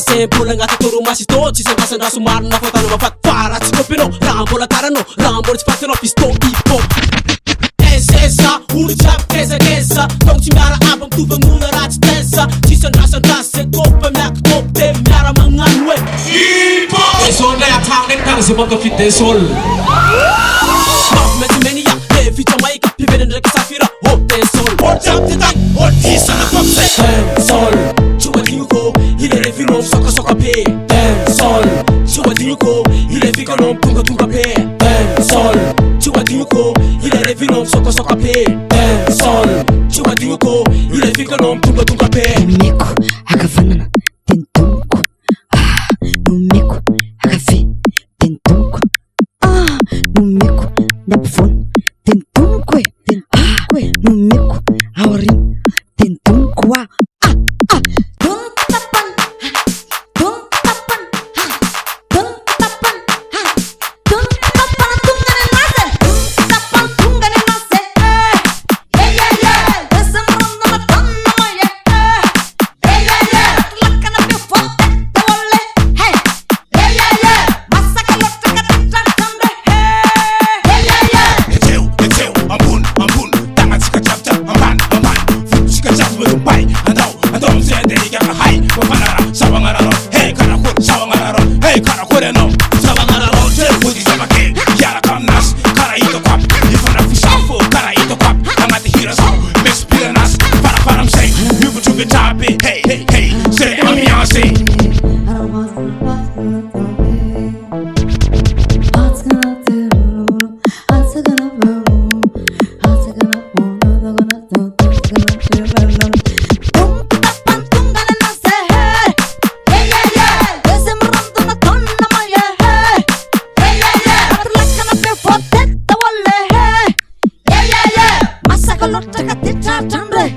Sembola agnaty toromasitô tsy sandrasandraha somary nafatana mafatfara tsy kopinao raha mbola taranao raha mbola tsy fatinao pistô hip-hop ensesa olo jiaby kezakeza tao tsy miara aba mitovy amn'olo raha tsy tensa tsy sandrasandrasy ze kopa miaky topy de miara magnano hoe hip-hop desol lay atragneny karaha ze mankafy desol maintsy menia le vita maika Mpivendrana Saphira hop desol olo jiaby titany olo disana famsay desol tsy hoadigniko ile refinao misokasoka be desol tsy hoadigniko ile fikanao mitongatonga be desol tsy hoadigniko ile refinao misokasoka be desol tsy hoadigniko ile fikanao mitongatonga be numeko akavanana tentonko numeko akafe tentonko numeko nyampivoana tentonko numeko aorin tentonko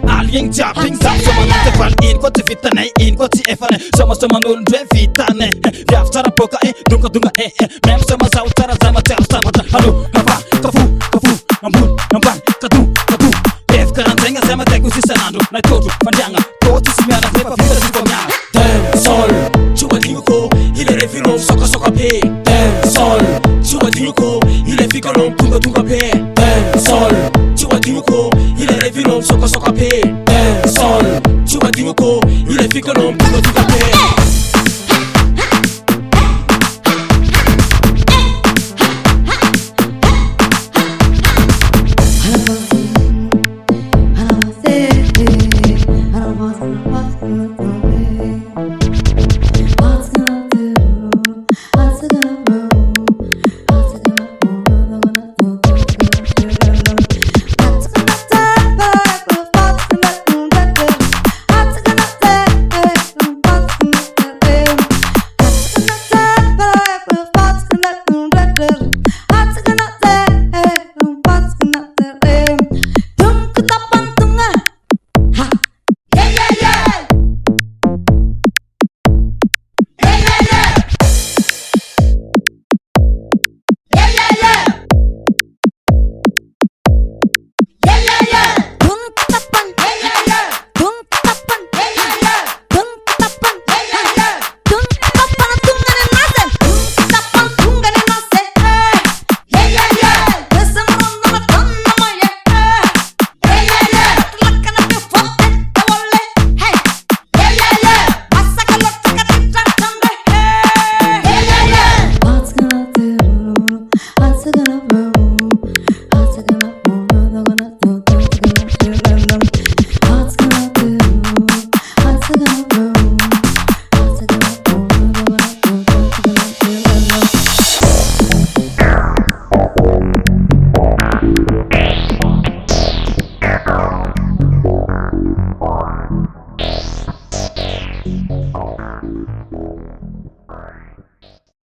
Alien jumping zap sama nate fan in ko ti vitane in ko ti efane sama sama non dre vitane ya tsara poka dunga dunga mem sama sa utara sama tsara sama halo hapa kafu amban katu ef karantenga sama teku sisanando na todo fandianga to ti simana sepa fita si komya sol chuwa dingo ile refino soka pe sol chuwa dingo ile fikolo tunga pe sol chuwa dingo ile refino soka pe sol chuwa dingo ile fikolo tunga pe What's gonna